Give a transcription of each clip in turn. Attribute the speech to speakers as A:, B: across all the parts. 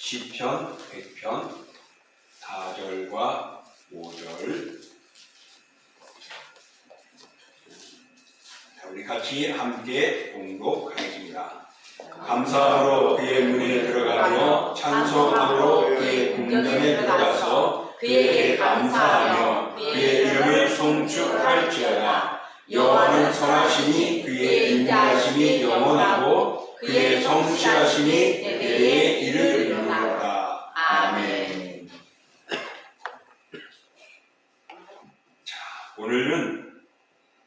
A: 시편 100편 4절과 5절. 우리 같이 함께 봉독하겠습니다. 감사함으로 그의 문에 들어가며 찬송함으로 그의 궁전에 들어가서 그에게 감사하며 그의 이름을 송축할지어다. 여호와는 선하시니 그의 인자하심이 영원하고 그의 성실하심이 대대에 이르리로다. 아멘. 자, 오늘은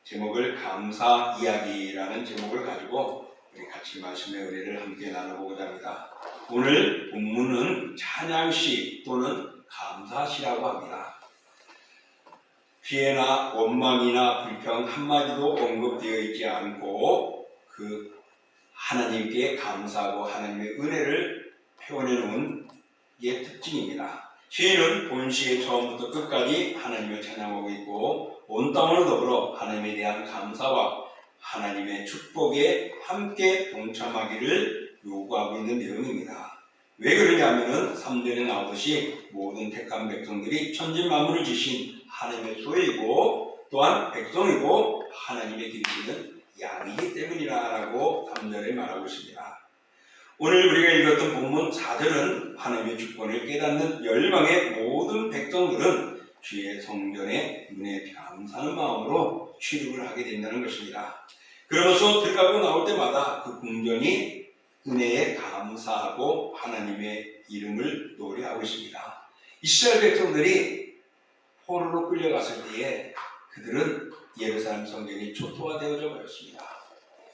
A: 제목을 감사 이야기라는 제목을 가지고 우리 같이 말씀의 은혜를 함께 나눠보고자 합니다. 오늘 본문은 찬양시 또는 감사시라고 합니다. 피해나 원망이나 불평 한마디도 언급되어 있지 않고 그 하나님께 감사하고 하나님의 은혜를 표현해 놓은 게 특징입니다. 시인은 본시의 처음부터 끝까지 하나님을 찬양하고 있고 온 땅으로 더불어 하나님에 대한 감사와 하나님의 축복에 함께 동참하기를 요구하고 있는 내용입니다. 왜 그러냐면은 3절에 나오듯이 모든 택한 백성들이 천지만물을 지신 하나님의 소유이고 또한 백성이고 하나님의 기르시는 양이기 때문이라고 3절에 말하고 있습니다. 오늘 우리가 읽었던 본문 4절은 하나님의 주권을 깨닫는 열망의 모든 백성들은 주의 성전에 눈에 감사하는 마음으로 출입을 하게 된다는 것입니다. 그러면서 들어가고 나올 때마다 그 궁전이 은혜에 감사하고 하나님의 이름을 노래하고 있습니다. 이스라엘 백성들이 포로로 끌려갔을 때에 그들은 예루살렘 성전이 초토화되어져 버렸습니다.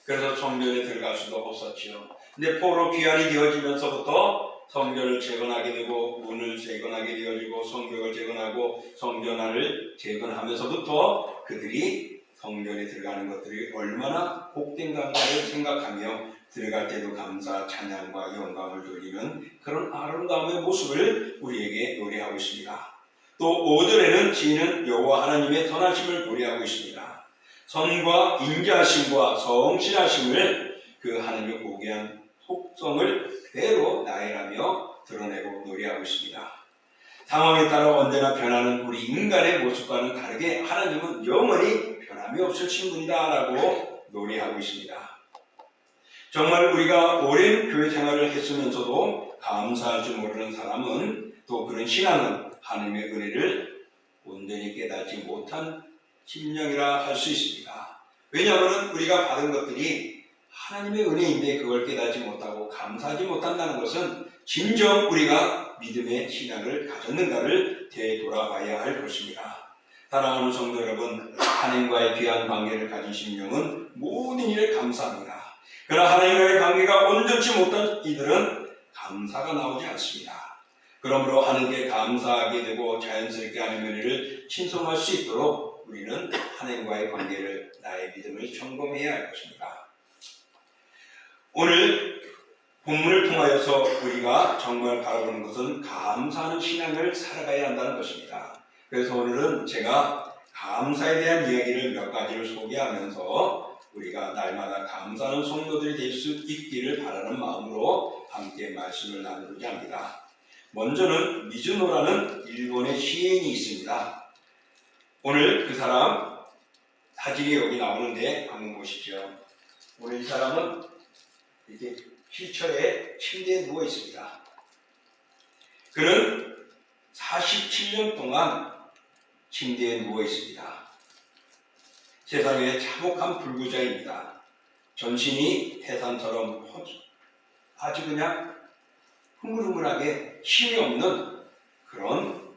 A: 그래서 성전에 들어갈 수도 없었지요. 근데 포로 귀환이 되어지면서부터 성전을 재건하게 되고 문을 재건하게 되어지고 성벽을 재건하고 성전화를 재건하면서부터 그들이 성전에 들어가는 것들이 얼마나 복된 건가를 생각하며 들어갈 때도 감사, 찬양과 영광을 돌리는 그런 아름다움의 모습을 우리에게 노래하고 있습니다. 또 5절에는 지인은 여호와 하나님의 선하심을 노래하고 있습니다. 선과 인자하심과 성실하심을 그 하나님의 고귀한 속성을 그대로 나열하며 드러내고 노래하고 있습니다. 상황에 따라 언제나 변하는 우리 인간의 모습과는 다르게 하나님은 영원히 변함이 없을 신분이다 라고 노래하고 있습니다. 정말 우리가 오랜 교회 생활을 했으면서도 감사할 줄 모르는 사람은 또 그런 신앙은 하나님의 은혜를 온전히 깨닫지 못한 심령이라 할 수 있습니다. 왜냐하면 우리가 받은 것들이 하나님의 은혜인데 그걸 깨닫지 못하고 감사하지 못한다는 것은 진정 우리가 믿음의 신앙을 가졌는가를 되돌아봐야 할 것입니다. 사랑하는 성도 여러분, 하나님과의 귀한 관계를 가진 심령은 모든 일에 감사합니다. 그러나 하나님과의 관계가 온전치 못한 이들은 감사가 나오지 않습니다. 그러므로 하나님께 감사하게 되고 자연스럽게 하나님의 은혜를 신성할 수 있도록 우리는 하나님과의 관계를 나의 믿음을 점검해야 할 것입니다. 오늘 본문을 통하여서 우리가 정말 바라보는 것은 감사하는 신앙을 살아가야 한다는 것입니다. 그래서 오늘은 제가 감사에 대한 이야기를 몇 가지를 소개하면서 우리가 날마다 감사하는 성도들이 될 수 있기를 바라는 마음으로 함께 말씀을 나누고자 합니다. 먼저는 미즈노라는 일본의 시인이 있습니다. 오늘 그 사람 사진이 여기 나오는데 한번 보십시오. 오늘 이 사람은 이렇게 휠체어에 침대에 누워 있습니다. 그는 47년 동안 침대에 누워 있습니다. 세상의 참혹한 불구자입니다. 전신이 해산처럼 아주 그냥 흐물흐물하게 힘이 없는 그런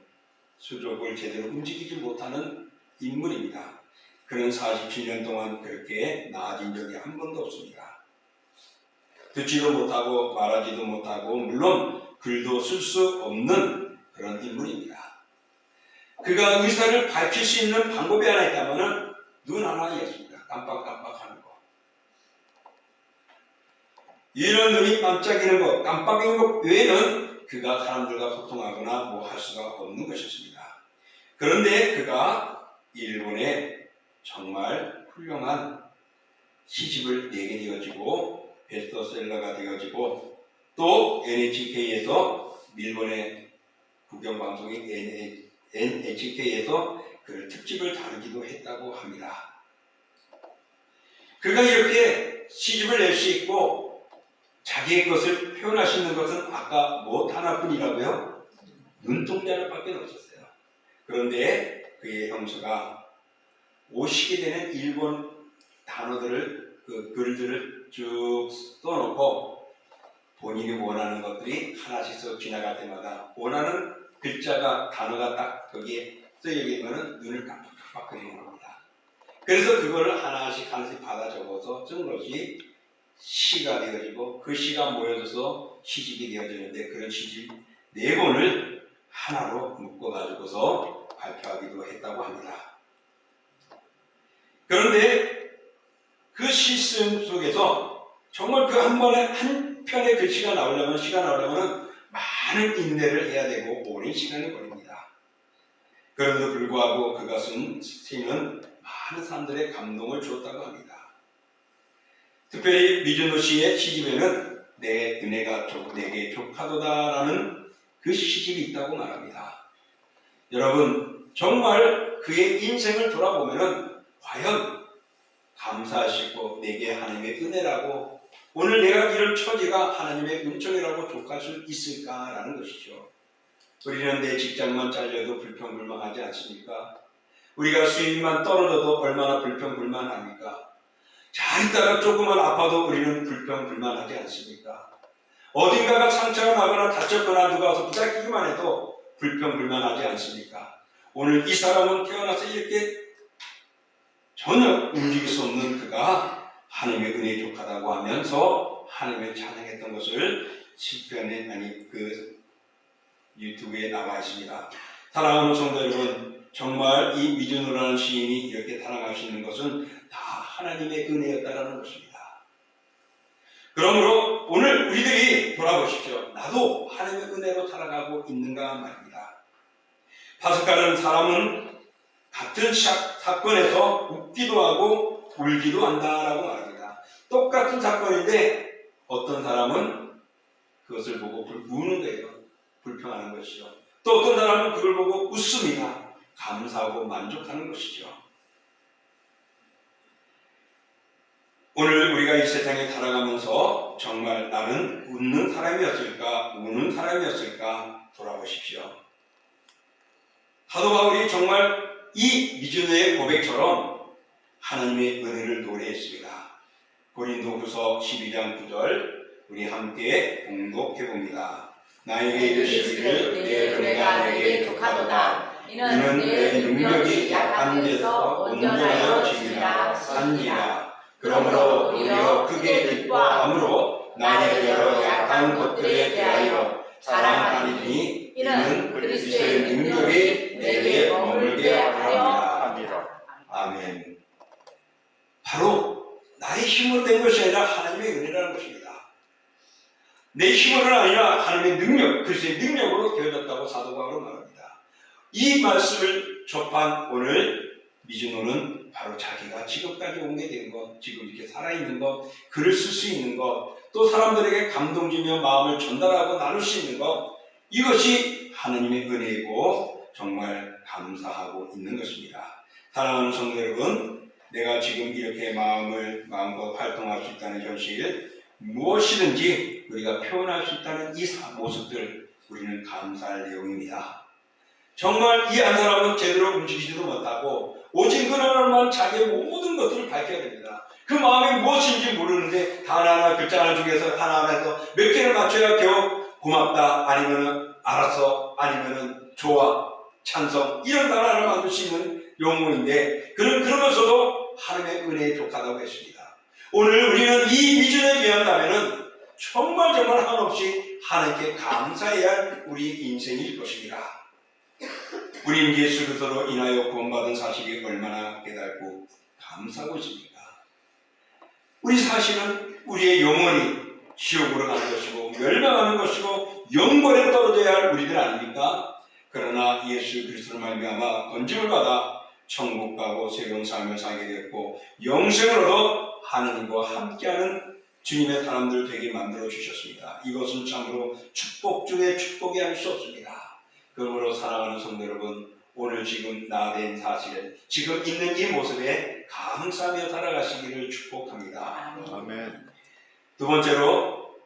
A: 수족을 제대로 움직이지 못하는 인물입니다. 그는 47년 동안 그렇게 나아진 적이 한 번도 없습니다. 듣지도 못하고 말하지도 못하고 물론 글도 쓸 수 없는 그런 인물입니다. 그가 의사를 밝힐 수 있는 방법이 하나 있다면 눈 하나였습니다. 깜빡깜빡하는 거. 이런 눈이 반짝이는 것, 깜빡이는 것 외에는 그가 사람들과 소통하거나 뭐 할 수가 없는 것이었습니다. 그런데 그가 일본에 정말 훌륭한 시집을 내게 되어지고 베스트셀러가 되어지고 또 NHK에서 일본의 국영방송인 NHK에서 그 특집을 다루기도 했다고 합니다. 그가 이렇게 시집을 낼 수 있고 자기의 것을 표현할 수 있는 것은 아까 뭐 하나뿐이라고요? 눈동자 하나밖에 없었어요. 그런데 그의 형수가 50개 되는 일본 단어들을 그 글들을 쭉 써놓고 본인이 원하는 것들이 하나씩 써 지나갈 때마다 원하는 글자가 단어가 딱 거기에 쓰여 있으면 눈을 깜빡깜빡거리는 겁니다. 그래서 그거를 하나씩 받아 적어서 쓴 것이 시가 되어지고 그 시가 모여져서 시집이 되어지는데 그런 시집 4권을 하나로 묶어가지고서 발표하기도 했다고 합니다. 그런데 그 시스템 속에서 정말 그 한 번에 한 편의 글씨가 나오려면 시가 나오려면 많은 인내를 해야 되고 오랜 시간이 걸립니다. 그럼에도 불구하고 그것은 시는 많은 사람들의 감동을 주었다고 합니다. 특별히 미즈노 씨의 시집에는 내 은혜가 내게 족하도다라는 그 시집이 있다고 말합니다. 여러분 정말 그의 인생을 돌아보면은 과연 감사하시고 내게 하나님의 은혜라고 오늘 내가 이런 처지가 하나님의 은총이라고 족할 수 있을까라는 것이죠. 우리는 내 직장만 잘려도 불평불만하지 않습니까? 우리가 수입만 떨어져도 얼마나 불평불만합니까? 잘 있다가 조금만 아파도 우리는 불평불만하지 않습니까? 어딘가가 상처가 나거나 다쳤거나 누가 와서 부닥이기만 해도 불평불만하지 않습니까? 오늘 이 사람은 태어나서 이렇게 전혀 움직일 수 없는 그가 하나님의 은혜에 족하다고 하면서 하나님을 찬양했던 것을 시편에 그 유튜브에 나와 있습니다. 사랑하는 성도 여러분, 정말 이 미즈노라는 시인이 이렇게 탄원할 수 있는 것은 다 하나님의 은혜였다라는 것입니다. 그러므로 오늘 우리들이 돌아보십시오. 나도 하나님의 은혜로 살아가고 있는가 말입니다. 파스칼은 사람은 같은 사건에서 웃기도 하고 울기도 한다라고 말합니다. 똑같은 사건인데 어떤 사람은 그것을 보고 우는 거예요. 불평하는 것이죠. 또 어떤 사람은 그걸 보고 웃습니다. 감사하고 만족하는 것이죠. 오늘 우리가 이 세상에 살아가면서 정말 나는 웃는 사람이었을까, 우는 사람이었을까 돌아보십시오. 사도 바울이 정말 이 미즈노의 고백처럼 하나님의 은혜를 노래했습니다. 고린도후서 12장 9절 우리 함께 봉독해 봅니다. 나에게 이르시기를 내 은혜가 내게 족하도다. 이는 내 능력이 약한 데서 온전하여 지니라 산니라. 그러므로 우리여 크게 기뻐함으로 나의 여러 약한 것들에 대하여 자랑하리니 이는 그리스도의 능력이 내게 머물게 하리라. 아멘. 바로 나의 힘으로 된 것이 아니라 하나님의 은혜라는 것입니다. 내 힘으로는 아니라 하나님의 능력, 그리스도의 능력으로 되어졌다고 사도 바울은 말합니다. 이 말씀을 접한 오늘 미즈노는 바로 자기가 지금까지 오게 된 것, 지금 이렇게 살아있는 것, 글을 쓸 수 있는 것, 또 사람들에게 감동 주며 마음을 전달하고 나눌 수 있는 것, 이것이 하나님의 은혜이고 정말 감사하고 있는 것입니다. 사랑하는 성도 여러분, 내가 지금 이렇게 마음껏 활동할 수 있다는 현실, 무엇이든지 우리가 표현할 수 있다는 이 모습들, 우리는 감사할 내용입니다. 정말 이 한 사람은 제대로 움직이지도 못하고 오직 그날만 자기의 모든 것들을 밝혀야 됩니다. 그 마음이 무엇인지 모르는데 단 하나 글자 하나 중에서 하나하나에서 몇 개를 맞춰야 겨우 고맙다, 아니면은 알았어, 아니면은 좋아, 찬성, 이런 단어를 만들 수 있는 용어인데 그러면서도 하나님의 은혜에 족하다고 했습니다. 오늘 우리는 이 미즈노에 비한다면은 정말 한없이 하나님께 감사해야 할 우리 인생일 것입니다. 우리 예수 그리스도로 인하여 구원받은 사실이 얼마나 깨닫고 감사하고 있습니까? 우리 사실은 우리의 영혼이 지옥으로 가는 것이고 멸망하는 것이고 영벌에 떨어져야 할 우리들 아닙니까? 그러나 예수 그리스도로 말미암아 건짐을 받아 천국 가고 새로운 삶을 살게 되었고 영생으로도 하느님과 함께하는 주님의 사람들 되게 만들어 주셨습니다. 이것은 참으로 축복 중에 축복이 아닐 수 없습니다. 그러므로 사랑하는 성도 여러분, 오늘 지금 나된 사실, 지금 있는 이 모습에 감사하며 살아가시기를 축복합니다.
B: 아멘.
A: 두 번째로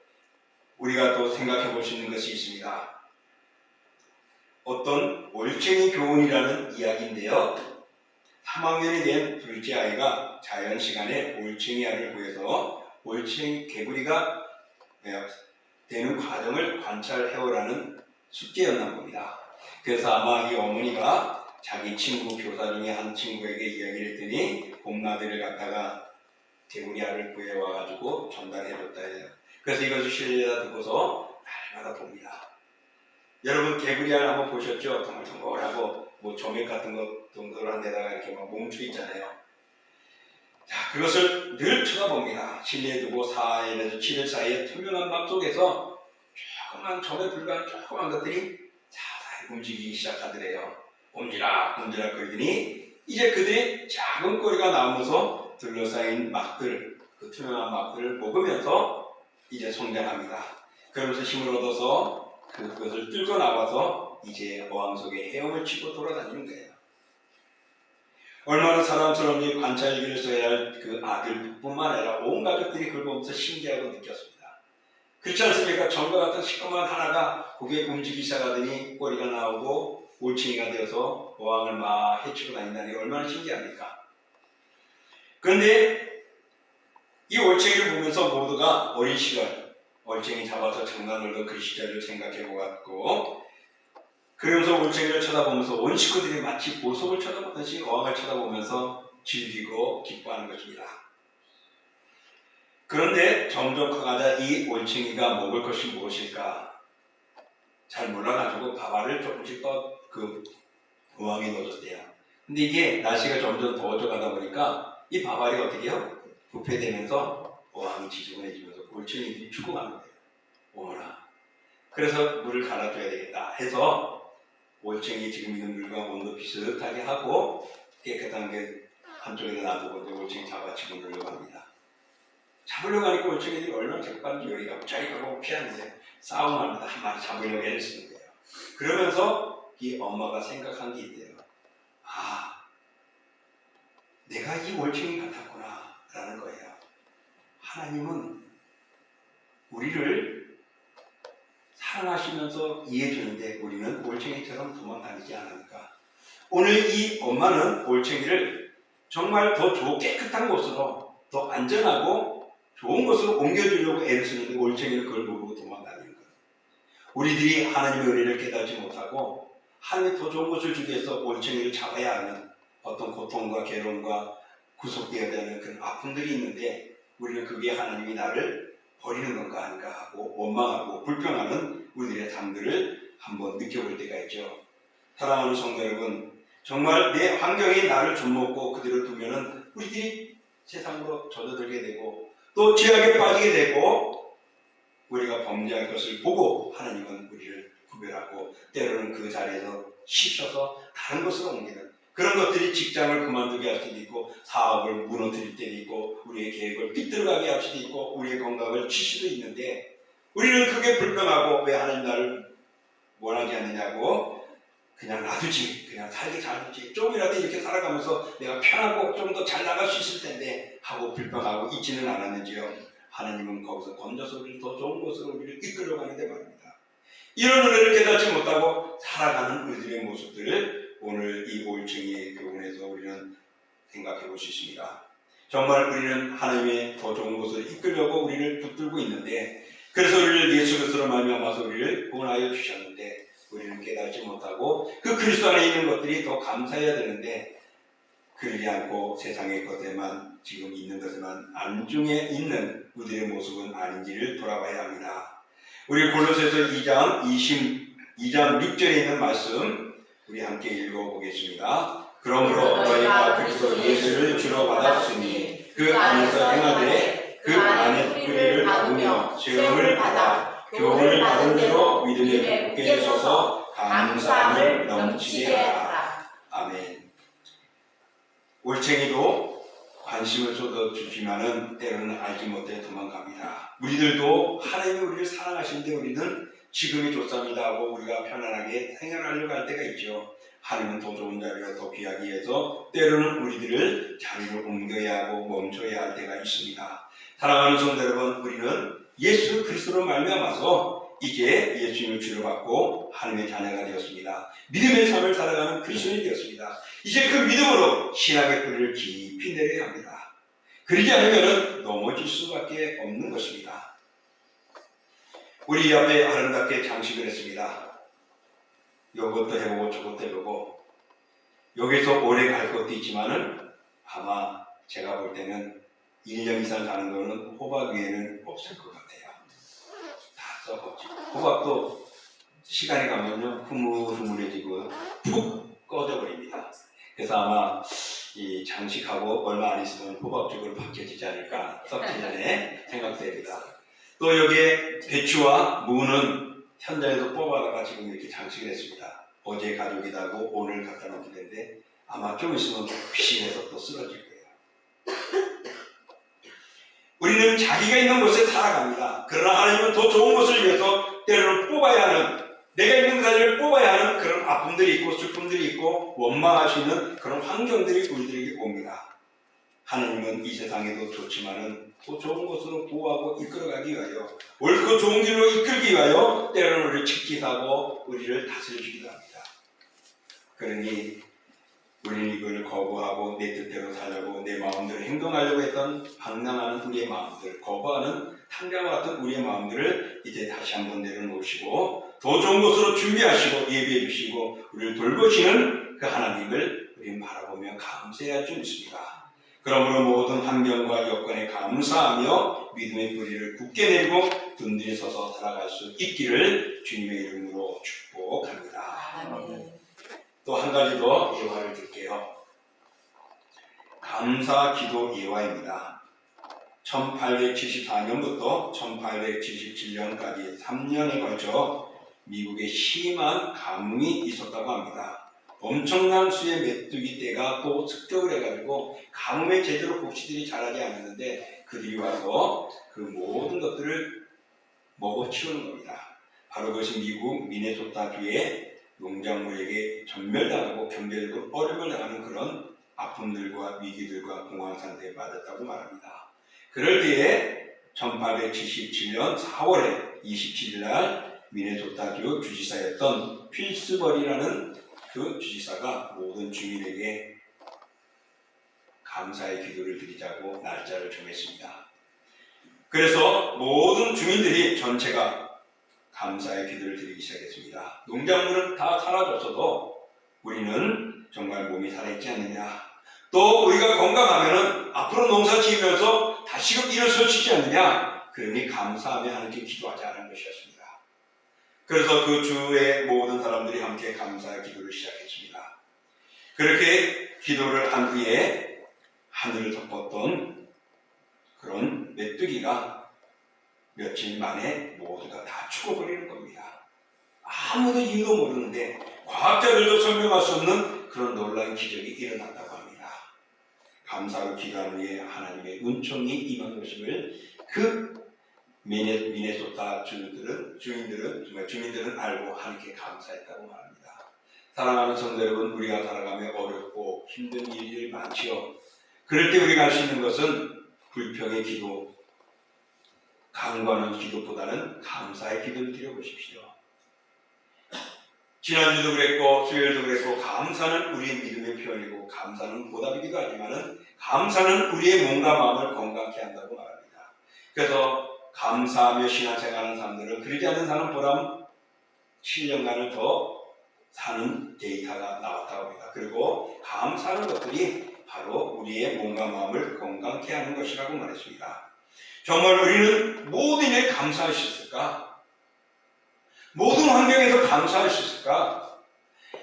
A: 우리가 또 생각해 볼 수 있는 것이 있습니다. 어떤 올챙이 교훈이라는 이야기인데요. 3학년이 된 둘째 아이가 자연 시간에 올챙이 알을 구해서 올챙이 개구리가 되는 과정을 관찰해오라는 숙제였나 봅니다. 그래서 아마 이 어머니가 자기 친구 교사 중에 한 친구에게 이야기를 했더니 봄나들을 갖다가 개구리 알을 구해와가지고 전달해줬다 해요. 그래서 이것을 실내에다 두고서 날마다 봅니다. 여러분 개구리 알 한번 보셨죠? 동글동글하고 뭐 조맥 같은 거 동글한 데다가 이렇게 막 뭉쳐 있잖아요. 자, 그것을 늘 쳐다봅니다. 실내에 두고 4일에서 7일 사이에 투명한 밥 속에서 조그만 점에 불과한 조그만 것들이 자세히 움직이기 시작하더래요. 옴지락옴지락 거리더니 이제 그들이 작은 꼬리가 나오면서 둘러싸인 막들, 그 투명한 막들을 먹으면서 이제 성장합니다. 그러면서 힘을 얻어서 그것을 뚫고 나와서 이제 어항 속에 헤엄을 치고 돌아다니는 거예요. 얼마나 사람처럼 관찰기를 써야 할 그 아들뿐만 아니라 온 가족들이 그걸 보면서 신기하고 느꼈습니다. 그렇지 않습니까? 전과 같은 시커먼 하나가 고개 움직이기 시작하더니 꼬리가 나오고 올챙이가 되어서 어항을 막 헤치고 다닌다는 게 얼마나 신기합니까? 그런데 이 올챙이를 보면서 모두가 어린 시절 올챙이 잡아서 장난 놀던 그 시절을 생각해 보았고, 그러면서 올챙이를 쳐다보면서 온 식구들이 마치 보석을 쳐다보듯이 어항을 쳐다보면서 즐기고 기뻐하는 것입니다. 그런데 점점 커가자 이 올챙이가 먹을 것이 무엇일까 잘 몰라가지고 밥알을 조금씩 더 그 어항에 넣어줬대요. 근데 이게 날씨가 점점 더워져 가다 보니까 이 밥알이 어떻게 해요? 부패되면서 어항이 지저분해지면서 올챙이들이 죽어가는 거예요. 어머나. 그래서 물을 갈아줘야 되겠다 해서 올챙이 지금 있는 물과 온도 비슷하게 하고 깨끗한 게 한쪽에다 놔두고 이제 올챙이 잡아 집어넣으려고 합니다. 잡으려고 하니까 올챙이들이 얼마나 재빠른지 여기 가고 저기 가고 피하는데 싸움합니다. 한 마리 잡으려고 애를 쓰는 거예요. 그러면서 이 엄마가 생각한 게 있대요. 아, 내가 이 올챙이 같았구나 라는 거예요. 하나님은 우리를 사랑하시면서 이해해주는데 우리는 올챙이처럼 도망다니지 않으니까 오늘 이 엄마는 올챙이를 정말 더 좋고 깨끗한 곳으로 더 안전하고 좋은 곳으로 옮겨주려고 애를 쓰는데 올챙이는 그걸 모르고 도망다니는 거예요. 우리들이 하나님의 은혜를 깨닫지 못하고 하나님이 더 좋은 것을 주기 위해서 올챙이를 잡아야 하는 어떤 고통과 괴로움과 구속되어야 되는 그런 아픔들이 있는데 우리는 그게 하나님이 나를 버리는 건가 아닌가 하고 원망하고 불평하는 우리들의 삶들을 한번 느껴볼 때가 있죠. 사랑하는 성도 여러분, 정말 내 환경이 나를 좀먹고 그대로 두면은 우리들이 세상으로 젖어들게 되고 또 죄악에 빠지게 되고 우리가 범죄할 것을 보고 하나님은 우리를 구별하고 때로는 그 자리에서 씻어서 다른 곳으로 옮기는 그런 것들이 직장을 그만두게 할 수도 있고 사업을 무너뜨릴 때도 있고 우리의 계획을 삐뚤어가게 할 수도 있고 우리의 건강을 칠 수도 있는데 우리는 그게 불평하고 왜 하나님 나를 원하지 않느냐고 그냥 놔두지, 그냥 살기 잘하지, 조금이라도 이렇게 살아가면서 내가 편하고 좀 더 잘 나갈 수 있을 텐데 하고 불평하고 있지는 않았는지요. 하나님은 거기서 건져서 우리를 더 좋은 곳으로 우리를 이끌어가는데 말입니다. 이런 은혜를 깨닫지 못하고 살아가는 우리들의 모습들을 오늘 이 올챙이의 교훈에서 우리는 생각해 볼 수 있습니다. 정말 우리는 하나님의 더 좋은 곳을 이끌려고 우리를 붙들고 있는데 그래서 우리를 예수 그리스도로 말미암아서 우리를 구원하여 주셨는데 우리는 깨닫지 못하고 그 그리스도 안에 있는 것들이 더 감사해야 되는데 그러지 않고 세상의 것에만 지금 있는 것에만 안중에 있는 우리의 모습은 아닌지를 돌아봐야 합니다. 우리 골로새서 2장 6절에 있는 말씀 우리 함께 읽어보겠습니다. 그러므로 너희가 그리스도 예수를 주로 받았으니 그 안에서 행하되 그 안에 특별히를 받으며 체험을 받아 교훈을 받은 대로 믿음에 굳게 서서 감사함을 넘치게 하라. 아멘. 올챙이도 관심을 쏟아주지만은 때로는 알지 못해 도망갑니다. 우리들도 하나님이 우리를 사랑하시는데 우리는 지금이 좋습니다 하고 우리가 편안하게 생활하려고 할 때가 있죠. 하나님은 더 좋은 자리로 더 귀하기 위해서 때로는 우리들을 자리를 옮겨야 하고 멈춰야 할 때가 있습니다. 사랑하는 성도 여러분, 우리는 예수 그리스도로 말미암아서 이제 예수님을 주로 받고 하나님의 자녀가 되었습니다. 믿음의 삶을 살아가는 그리스도인이 되었습니다. 이제 그 믿음으로 신학의 뿌리를 깊이 내려야 합니다. 그러지 않으면 넘어질 수밖에 없는 것입니다. 우리 앞에 아름답게 장식을 했습니다. 이것도 해보고 저것도 해보고 여기서 오래 갈 것도 있지만은 아마 제가 볼 때는 1년 이상 가는 거는 호박 위에는 없을 것 같아요. 다 써봤지. 호박도 시간이 가면요 흐물흐물해지고 푹 꺼져버립니다. 그래서 아마 이 장식하고 얼마 안 있으면 호박죽으로 바뀌어지지 않을까 썩기 전에 생각됩니다. 또 여기에 배추와 무는 현장에서 뽑아다가 지금 이렇게 장식을 했습니다. 어제 가족이다고 오늘 갖다 놓게 되는데 아마 좀 있으면 피신해서 또 쓰러질 거예요. 우리는 자기가 있는 곳에 살아갑니다. 그러나 하나님은 더 좋은 것을 위해서 때로는 뽑아야 하는, 내가 있는 자리를 뽑아야 하는 그런 아픔들이 있고 슬픔들이 있고 원망할 수 있는 그런 환경들이 우리들에게 옵니다. 하나님은 이 세상에도 좋지만은 더 좋은 곳으로 보호하고 이끌어가기 위하여 옳고 좋은 길로 이끌기 위하여 때로는 우리를 직지하고 우리를 다스려주기도 합니다. 그러니 우리는 이걸 거부하고 내 뜻대로 살려고 내 마음대로 행동하려고 했던 방랑하는 우리의 마음들, 거부하는 탕자와 같은 우리의 마음들을 이제 다시 한번 내려놓으시고 더 좋은 곳으로 준비하시고 예비해 주시고 우리를 돌보시는 그 하나님을 우리는 바라보며 감사해야 좀 있습니다. 그러므로 모든 환경과 여건에 감사하며 믿음의 뿌리를 굳게 내리고 든든히 서서 살아갈 수 있기를 주님의 이름으로 축복합니다. 또 한 가지 더 예화를 드릴게요. 감사 기도 예화입니다. 1874년부터 1877년까지 3년에 걸쳐 미국에 심한 가뭄이 있었다고 합니다. 엄청난 수의 메뚜기 떼가 또 습격을 해가지고 가뭄에 제대로 곡식들이 자라지 않았는데 그들이 와서 그 모든 것들을 먹어 치우는 겁니다. 바로 그것이 미국 미네소타주의 농작물에게 전멸당하고 경제적으로 어려움을 당하는 그런 아픔들과 위기들과 공황 상태에 빠졌다고 말합니다. 그럴 때에 1877년 4월에 27일 날 미네소타주 주지사였던 필스버리라는 그 주지사가 모든 주민에게 감사의 기도를 드리자고 날짜를 정했습니다. 그래서 모든 주민들이 전체가 감사의 기도를 드리기 시작했습니다. 농작물은 다 사라졌어도 우리는 정말 몸이 살아있지 않느냐, 또 우리가 건강하면 앞으로 농사 지으면서 다시금 일어서지지 않느냐, 그러니 감사하며 하나님께 기도하자는 것이었습니다. 그래서 그 주의 모든 사람들이 함께 감사의 기도를 시작했습니다. 그렇게 기도를 한 후에 하늘을 덮었던 그런 메뚜기가 며칠 만에 모두가 다 죽어버리는 겁니다. 아무도 이유도 모르는데 과학자들도 설명할 수 없는 그런 놀라운 기적이 일어났다고 합니다. 감사로 기도한 후에 하나님의 은총이 임한 것임을 그 미네소타 주민들은 알고 하나님께 감사했다고 말합니다. 사랑하는 성도 여러분, 우리가 살아가며 어렵고 힘든 일이 많지요. 그럴 때 우리가 할 수 있는 것은 불평의 기도, 강구하는 기도보다는 감사의 기도를 드려보십시오. 지난주도 그랬고 수요일도 그랬고 감사는 우리의 믿음의 표현이고 감사는 보답이기도 하지만은 감사는 우리의 몸과 마음을 건강케 한다고 말합니다. 그래서 감사하며 신앙생활하는 사람들은 그러지 않는 사람보다 7년간을 더 사는 데이터가 나왔다고 합니다. 그리고 감사하는 것들이 바로 우리의 몸과 마음을 건강케 하는 것이라고 말했습니다. 정말 우리는 모든 일에 감사할 수 있을까? 모든 환경에서 감사할 수 있을까?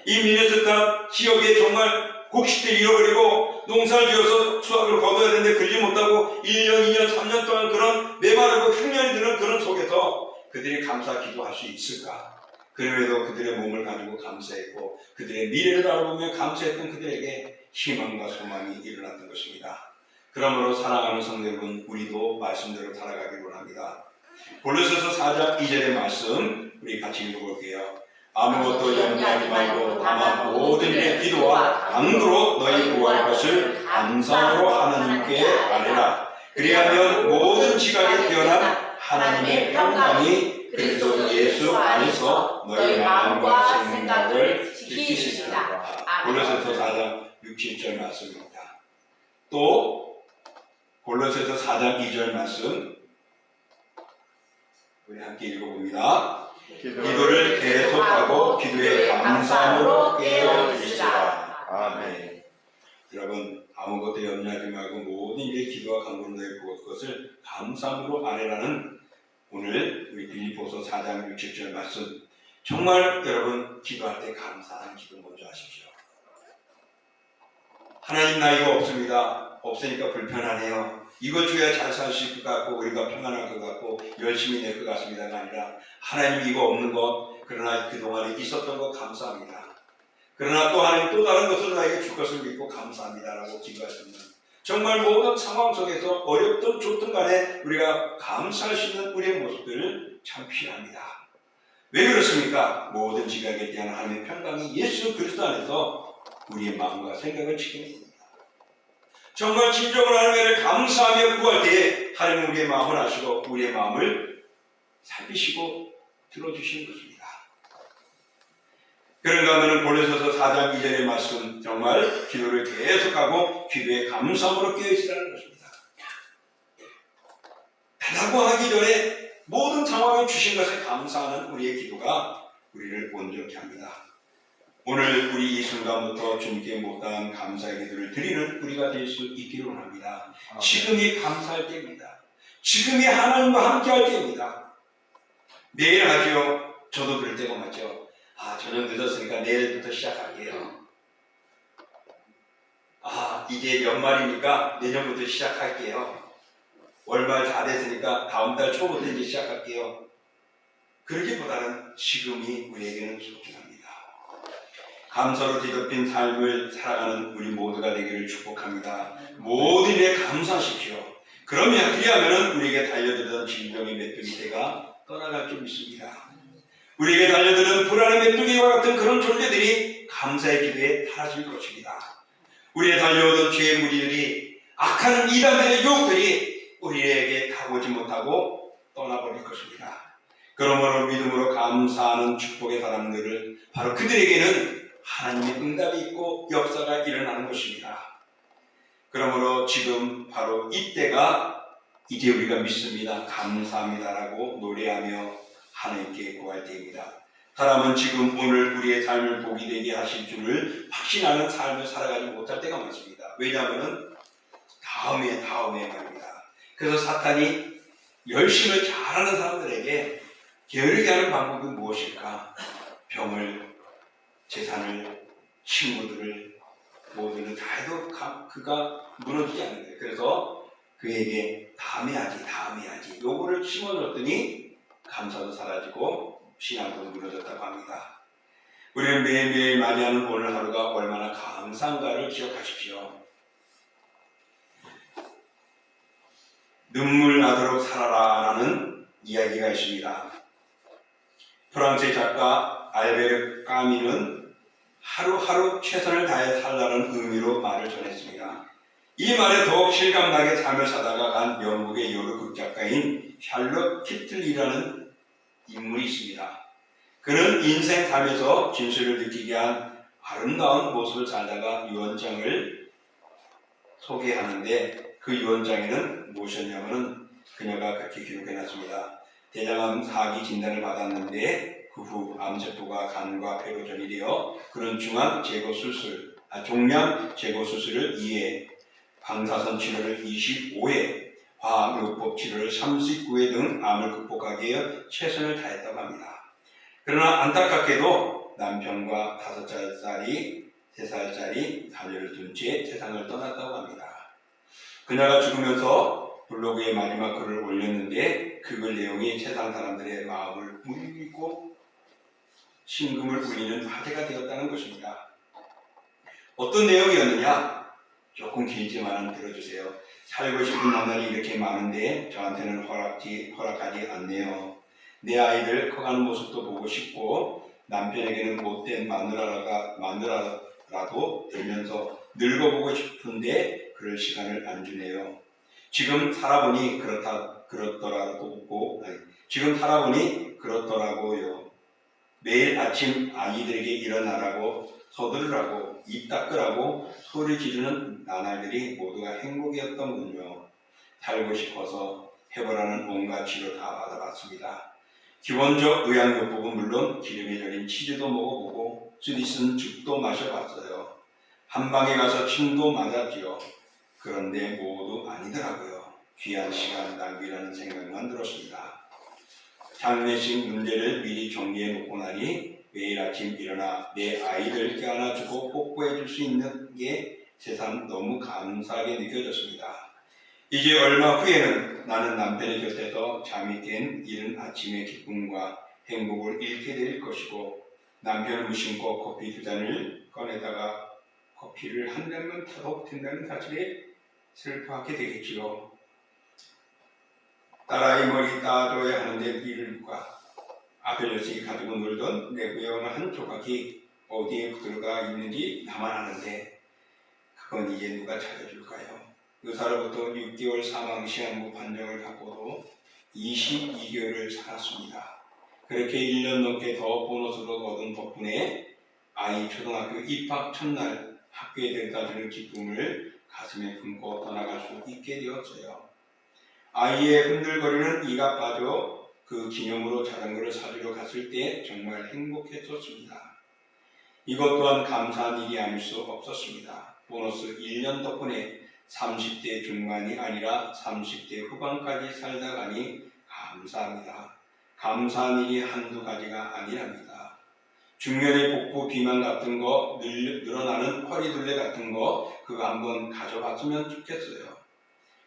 A: 이 미네소타 지역에 정말 곡식들 잃어버리고 농사를 지어서 수확을 거둬야 되는데 그러지 못하고 1년, 2년, 3년 동안 그런 메마르고 흉년이 드는 그런 속에서 그들이 감사 기도할 수 있을까? 그럼에도 그들의 몸을 가지고 감사했고 그들의 미래를 바라보며 감사했던 그들에게 희망과 소망이 일어났던 것입니다. 그러므로 사랑하는 성도 여러분, 우리도 말씀대로 살아가길 원합니다. 골로새서 4장 2절의 말씀 우리 같이 읽어볼게요. 아무것도 염려하지 말고 다만 모든 일에 기도와 간구로 너희 구할 것을 감사로 하나님께 아뢰라. 그리하면 모든 지각에 뛰어난 하나님의 평강이 그리스도 예수 안에서 너희 마음과 생각을 지키시리라. 골로새서 4장 6, 7절 말씀입니다. 또 골로새서 4장 2절 말씀 우리 함께 읽어봅니다. 기도를 계속하고 기도에 감사함으로 깨어 있으라. 아멘. 여러분, 아무것도 염려하지 말고 모든 일에 기도와 간구로 너희 그것을 감사함으로 아뢰라는 오늘 우리 빌립보서 4장 6, 7절 말씀, 정말 여러분 기도할 때 감사한 기도 먼저 하십시오. 하나님, 나 이거 없습니다. 없으니까 불편하네요. 이거 줘야 잘 살 수 있을 것 같고 우리가 평안할 것 같고 열심히 낼 것 같습니다가 아니라, 하나님 이거 없는 것, 그러나 그동안에 있었던 것 감사합니다. 그러나 또 하나님 또 다른 것을 나에게 줄 것을 믿고 감사합니다라고 기도할 수 있는, 정말 모든 상황 속에서 어렵든 좋든 간에 우리가 감사할 수 있는 우리의 모습들 참 필요합니다. 왜 그렇습니까? 모든 지각에 대한 하나님의 평강이 예수 그리스도 안에서 우리의 마음과 생각을 지킵니다. 정말 진정으로 하나님을 감사하며 구할 때에 하나님은 우리의 마음을 아시고 우리의 마음을 살피시고 들어주시는 것입니다. 그런가 하면 골로새서 4장 2절의 말씀, 정말 기도를 계속하고 기도에 감사함으로 깨어있으라는 것입니다. 달라고 하기 전에 모든 상황에 주신 것에 감사하는 우리의 기도가 우리를 온전케 합니다. 오늘 우리 이 순간부터 주님께 못다한 감사의 기도를 드리는 우리가 될 수 있기를 원합니다. 지금이 감사할 때입니다. 지금이 하나님과 함께 할 때입니다. 내일 하죠. 저도 그럴 때가 맞죠. 저녁 늦었으니까 내일부터 시작할게요. 이제 연말이니까 내년부터 시작할게요. 월말 다 됐으니까 다음 달 초부터 이제 시작할게요. 그러기보다는 지금이 우리에게는 소중합니다. 감사로 뒤덮인 삶을 살아가는 우리 모두가 되기를 축복합니다. 모든 일에 감사하십시오. 그리하면 우리에게 달려들던 진정의 메뚜기 떼가 떠나갈 줄 믿습니다. 우리에게 달려드는 불안의 메뚜기와 같은 그런 존재들이 감사의 기도에 사라질 것입니다. 우리에 달려오던 죄의 무리들이, 악한 이단들의 유혹들이 우리에게 다가오지 못하고 떠나버릴 것입니다. 그러므로 믿음으로 감사하는 축복의 사람들을, 바로 그들에게는 하나님의 응답이 있고 역사가 일어나는 것입니다. 그러므로 지금 바로 이때가 이제 우리가 믿습니다, 감사합니다라고 노래하며 하나님께 구할 때입니다. 사람은 지금 오늘 우리의 삶을 복이 되게 하실 줄을 확신하는 삶을 살아가지 못할 때가 많습니다. 왜냐하면 다음에 말입니다. 그래서 사탄이 열심을 잘하는 사람들에게 게으르게 하는 방법이 무엇일까? 병을, 재산을, 친구들을 모두를 다 해도 그가 무너지지 않는데, 그래서 그에게 다음에 하지 요거를 심어줬더니 감사도 사라지고 신앙도 무너졌다고 합니다. 우리는 매일매일 맞이하는 오늘 하루가 얼마나 감사한가를 기억하십시오. 눈물 나도록 살아라 라는 이야기가 있습니다. 프랑스의 작가 알베르 까미는 하루하루 최선을 다해 살라는 의미로 말을 전했습니다. 이 말에 더욱 실감나게 삶을 사다가 간 영국의 여러 극작가인 샬럿 키틀리라는 인물이 있습니다. 그는 인생 삶에서 진수를 느끼게 한 아름다운 모습을 살다가 유언장을 소개하는데, 그 유언장에는 무엇이었냐면 그녀가 그렇게 기록해놨습니다. 대장암 4기 진단을 받았는데 그 후 암세포가 간과 폐로 전이되어 그런 종양 제거 수술을 2회, 방사선 치료를 25회, 화학요법 치료를 39회 등 암을 극복하기 위해 최선을 다했다고 합니다. 그러나 안타깝게도 남편과 3살짜리 자녀를 둔 채 세상을 떠났다고 합니다. 그녀가 죽으면서 블로그에 마지막 글을 올렸는데 그 글 내용이 세상 사람들의 마음을 울리고 심금을 울리는 화제가 되었다는 것입니다. 어떤 내용이었느냐? 조금 길지만 들어주세요. 살고 싶은 나날이 이렇게 많은데 저한테는 허락하지 않네요. 내 아이들 커가는 모습도 보고 싶고 남편에게는 못된 마누라라도 되면서 늙어보고 싶은데 그럴 시간을 안 주네요. 지금 살아보니 그렇더라고요. 매일 아침 아이들에게 일어나라고 서두르라고 입 닦으라고 소리 지르는 나날들이 모두가 행복이었던군요. 살고 싶어서 해보라는 온갖 치료 다 받아봤습니다. 기본적 의약요법은 물론 기름이 절인 치즈도 먹어보고 쓰디쓴 죽도 마셔봤어요. 한방에 가서 침도 맞았지요. 그런데 모두 아니더라고요. 귀한 시간 낭비라는 생각만 들었습니다. 장례식 문제를 미리 정리해 놓고 나니 매일 아침 일어나 내 아이들 껴안아주고 뽀뽀해 줄 수 있는 게 세상 너무 감사하게 느껴졌습니다. 이제 얼마 후에는 나는 남편의 곁에서 잠이 깬 이른 아침의 기쁨과 행복을 잃게 될 것이고 남편을 무심코 커피 2잔을 꺼내다가 커피를 한 잔만 타도 된다는 사실에 슬퍼하게 되겠지요. 딸아이 머리 따줘야 하는데 미를과 앞에 녀석이 가지고 놀던 내구형을 한 조각이 어디에 들어가 있는지 나만 아는데 그건 이제 누가 찾아줄까요? 의사로부터 6개월 사망 시한부 판정을 받고도 22개월을 살았습니다. 그렇게 1년 넘게 더 보너스로 얻은 덕분에 아이 초등학교 입학 첫날 학교에 데려다주는 기쁨을 가슴에 품고 떠나갈 수 있게 되었어요. 아이의 흔들거리는 이가 빠져 그 기념으로 자전거를 사주러 갔을 때 정말 행복했었습니다. 이것 또한 감사한 일이 아닐 수 없었습니다. 보너스 1년 덕분에 30대 중반이 아니라 30대 후반까지 살다 가니 감사합니다. 감사한 일이 한두 가지가 아니랍니다. 중년의 복부 비만 같은 거, 늘어나는 허리둘레 같은 거 그거 한번 가져봤으면 좋겠어요.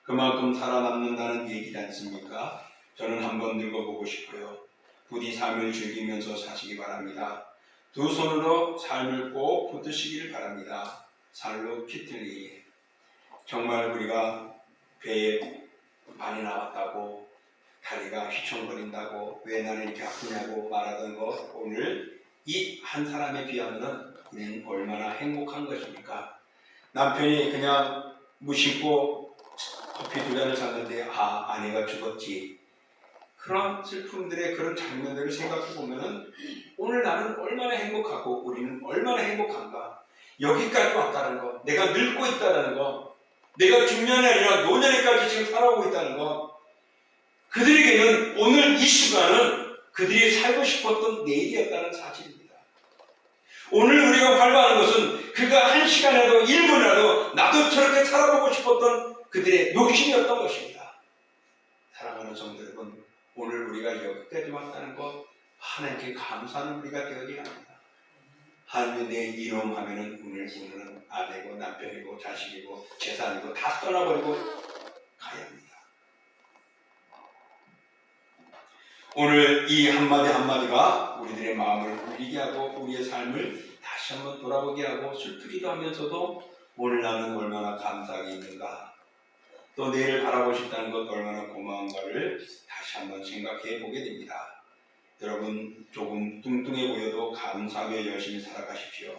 A: 그만큼 살아남는다는 얘기지 않습니까? 저는 한번 늙어보고 싶고요. 부디 삶을 즐기면서 사시기 바랍니다. 두 손으로 삶을 꼭 붙드시길 바랍니다. 살로 키틀리. 정말 우리가 배에 많이 나왔다고 다리가 휘청거린다고 왜 나는 이렇게 아프냐고 말하던 것 오늘 이 한 사람에 비하면 우리는 얼마나 행복한 것입니까? 남편이 그냥 무심코 커피 2잔을 샀는데 아내가 죽었지. 그런 슬픔들의 그런 장면들을 생각해 보면은 오늘 나는 얼마나 행복하고 우리는 얼마나 행복한가. 여기까지 왔다는 거, 내가 늙고 있다는 거, 내가 중년이 아니라 노년에까지 지금 살아오고 있다는 거. 그들에게는 오늘 이 시간은 그들이 살고 싶었던 내일이었다는 사실입니다. 오늘 우리가 발견하는 것은 그가 한 시간이라도 1분이라도 나도 저렇게 살아보고 싶었던 그들의 욕심이었던 것입니다. 사랑하는 성도 여러분, 오늘 우리가 여기까지 왔다는 것 하나님께 감사하는 우리가 되어야 합니다. 하나님이 내 이놈 하면은 오늘은 아내고 남편이고 자식이고 재산이고 다 떠나버리고 가야 합니다. 오늘 이 한마디 한마디가 우리들의 마음을 울리게 하고 우리의 삶을 다시 한번 돌아보게 하고 슬프기도 하면서도 오늘 나는 얼마나 감사하게 있는가, 또 내일을 바라보고 싶다는 것 얼마나 고마운가를 다시 한번 생각해 보게 됩니다. 여러분 조금 뚱뚱해 보여도 감사하며 열심히 살아가십시오.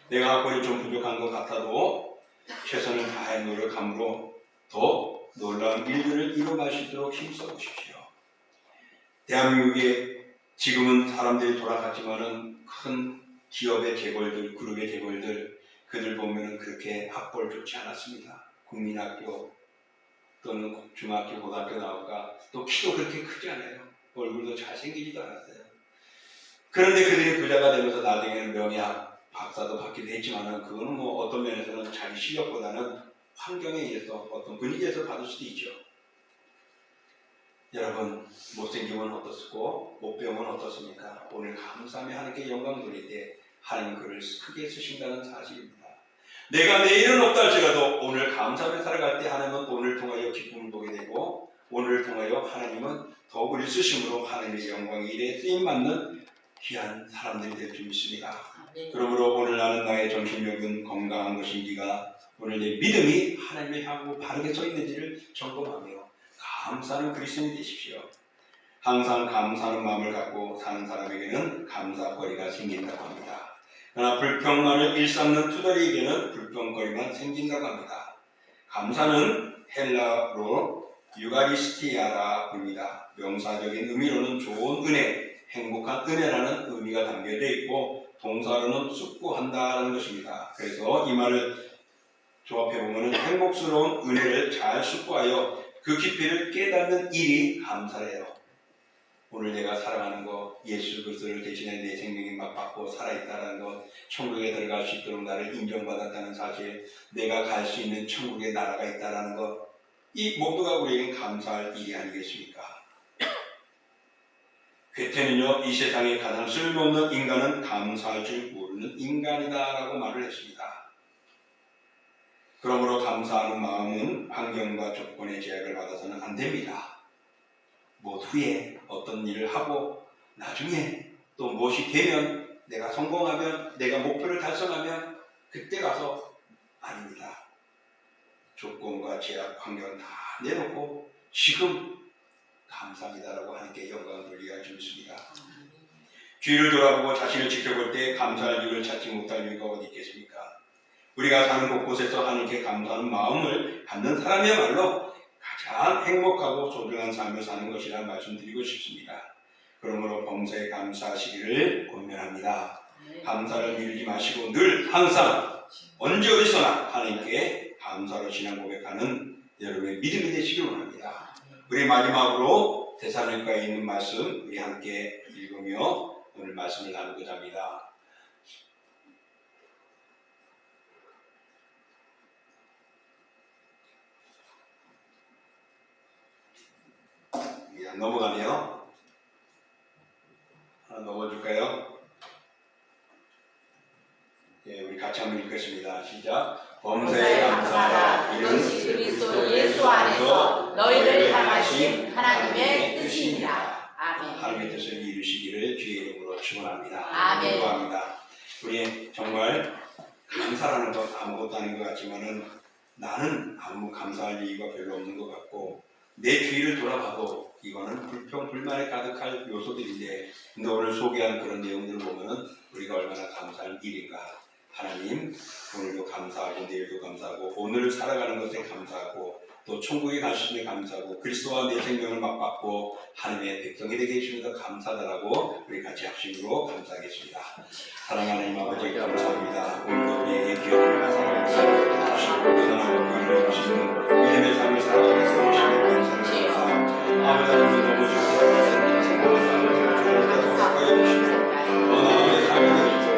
A: 내가 학벌이 좀 부족한 것 같아도 최선을 다해 노력함으로 더 놀라운 일들을 이뤄갈 수 있도록 힘써 보십시오. 대한민국에 지금은 사람들이 돌아갔지만은 큰 기업의 재벌들, 그룹의 재벌들 그들 보면은 그렇게 학벌 좋지 않았습니다. 국민학교 또는 중학교, 고등학교 나올까 또 키도 그렇게 크지 않아요. 얼굴도 잘생기지도 않았어요. 그런데 그들이 부자가 되면서 나중에는 명예학 박사도 받기도 했지만은 그거는 뭐 어떤 면에서는 자기 실력보다는 환경에 의해서 어떤 분위기에서 받을 수도 있죠. 여러분 못생기면 어떻고 못 배우면 어떻습니까? 오늘 감사하며 하나님께 영광 돌릴 때 하나님 그를 크게 쓰신다는 사실입니다. 내가 내일은 없다 할지라도 오늘 감사하며 살아갈 때 하나님은 오늘을 통하여 기쁨을 보게 되고 오늘을 통하여 하나님은 더욱 우리 쓰심으로 하나님의 영광이 일에 쓰임받는 귀한 사람들이 될 줄 믿습니다. 그러므로 오늘 나는 나의 정신력은 건강한 것인지가 오늘 내 믿음이 하나님을 향하고 바르게 서 있는지를 점검하며 감사하는 그리스도인이 되십시오. 항상 감사하는 마음을 갖고 사는 사람에게는 감사거리가 생긴다고 합니다. 그러나 불평만을 일삼는 투덜이에게는 불평거리만 생긴다고 합니다. 감사는 헬라로 유가리스티아라 부릅니다. 명사적인 의미로는 좋은 은혜, 행복한 은혜라는 의미가 담겨져 있고 동사로는 숙고한다는 것입니다. 그래서 이 말을 조합해보면 행복스러운 은혜를 잘 숙고하여 그 깊이를 깨닫는 일이 감사래요. 오늘 내가 살아가는 것, 예수 그리스도를 대신해 내 생명이 맞받고 살아있다는 것, 천국에 들어갈 수 있도록 나를 인정받았다는 사실, 내가 갈 수 있는 천국의 나라가 있다는 것, 이 모두가 우리에겐 감사할 일이 아니겠습니까? 괴테는요, 이 세상에 가장 쓸모없는 인간은 감사할 줄 모르는 인간이다 라고 말을 했습니다. 그러므로 감사하는 마음은 환경과 조건의 제약을 받아서는 안 됩니다. 모두에 어떤 일을 하고 나중에 또 무엇이 되면, 내가 성공하면, 내가 목표를 달성하면 그때 가서 아닙니다. 조건과 제약, 환경 다 내놓고 지금 감사합니다라고 하나님께 영광을 돌리게 할 수 있습니다. 뒤를 돌아보고 자신을 지켜볼 때 감사할 이유를 찾지 못할 이유가 어디 있겠습니까? 우리가 사는 곳곳에서 하나님께 감사하는 마음을 갖는 사람이야말로 가장 행복하고 소중한 삶을 사는 것이라 말씀드리고 싶습니다. 그러므로 범사에 감사하시기를 권면합니다. 감사를 미루지 마시고 늘 항상 언제 어디서나 하나님께 감사로 신앙 고백하는 여러분의 믿음이 되시길 원합니다. 우리 마지막으로 데살로니가에 있는 말씀 우리 함께 읽으며 오늘 말씀을 나누고자 합니다. 넘어가네요. 하나 넘어줄까요? 예, 우리 같이 한번 읽겠습니다. 시작. 범사에 감사하라. 이는 그리스도 예수 안에서 너희를 향하신 하나님의 뜻입니다. 아멘. 하나님의 뜻을 이루시기를 주의 이름으로 축원합니다.
B: 아멘.
A: 기도합니다. 우리 정말 감사라는 것 아무것도 아닌 것 같지만은 나는 아무 감사할 이유가 별로 없는 것 같고 내 주위를 돌아봐도 이거는 불평, 불만에 가득할 요소들인데 오늘 소개한 그런 내용들을 보면은 우리가 얼마나 감사할 일인가. 하나님, 오늘도 감사하고 내일도 감사하고 오늘 살아가는 것에 감사하고 또 천국에 갈 수 있는 감사하고 그리스도와 내 생명을 맞받고 하나님의 백성이 되게 해주셔서 감사하다라고 우리 같이 합심으로 감사하겠습니다. 사랑하는 하나님 아버지 감사합니다. 오늘도 우리에게 귀한 말씀을 주시고 은혜하고 의를 주시는 믿음의 삶을 살아가게 해주시는 감사합니다. 아버지 하나님 너무 좋은 생각을 주셔서 가까이 해주시고 더 나아의 삶을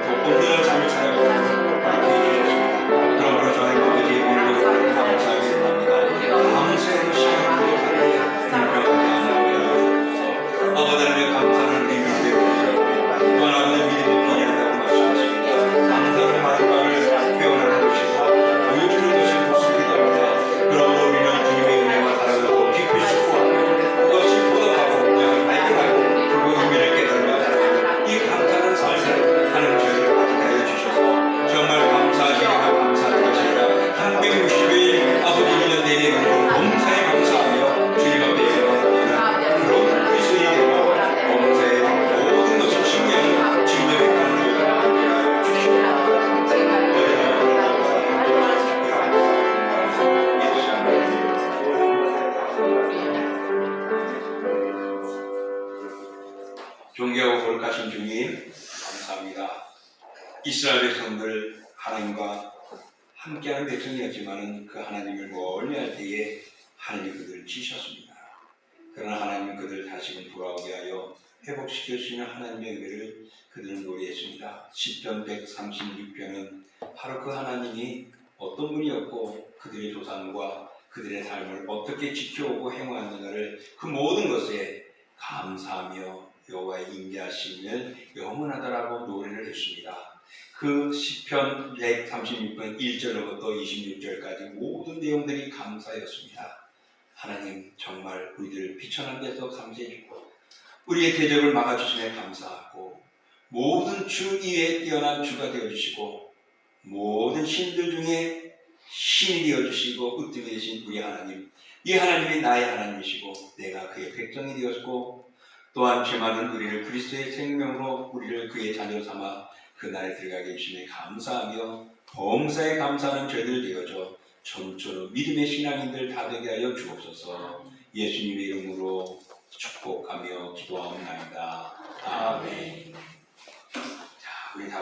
A: 더 본전한 삶을 살아가게 해주셨습니다. 그러므로 저희 아버지 오늘도 감사하게 합니다. 감사의 시간을 하나님 아버지 하나님의 감사를 믿음이 되고 또 하나님의 믿음이 필요하다고 말씀하십니다. 감사를 하는 바를 표현하는 것이고 보여주는 것이 모습이다. 그러므로 우리는 주님의 은혜와 사랑을 더 깊이 싶고 그것이 보답하고 그것을 발견하고 그 의미를 깨달으며 이 감사하는 삶을 하는 저희를 받게 주셔서 정말 감사하시기가 감사한 것이 아니라 360일 아버지 1년 내내 범사에 감사하며 주님 앞에 예배하는 그런 그리스도인이 되고 범사의 모든 것을 신뢰하는 주님의 감사를 주시옵소서. 존귀하고 거룩하신 주님 감사합니다. 이스라엘 백성들 하나님과 함께하는 백성이었지만은 그 하나님을 멀리할 때에 하나님이 그들을 치셨습니다. 그러나 하나님은 그들을 다시금 돌아오게 하여 회복시킬 수 있는 하나님의 은혜를 그들은 노래했습니다. 시편 136편은 바로 그 하나님이 어떤 분이었고 그들의 조상과 그들의 삶을 어떻게 지켜오고 행하는가를 그 모든 것에 감사하며 여호와의 인자하심을 영원하다라고 노래를 했습니다. 그 시편 136편 1절로부터 26절까지 모든 내용들이 감사였습니다. 하나님 정말 우리들을 비천한 데서 감사해주고 우리의 대적을 막아주심에 감사하고 모든 주 위에 뛰어난 주가 되어주시고 모든 신들 중에 신이 되어주시고 으뜸이 되신 우리 하나님, 이 하나님이 나의 하나님이시고 내가 그의 백성이 되었고 또한 죄 많은 우리를 그리스도의 생명으로 우리를 그의 자녀 삼아 그날에 들어가게 해주심에 감사하며 범사에 감사하는 저희들 되어져 전처럼 믿음의 신앙인들 다 되게 하여 주옵소서. 예수님의 이름으로 축복하며 기도하옵나이다. 아멘. 자, 우리 다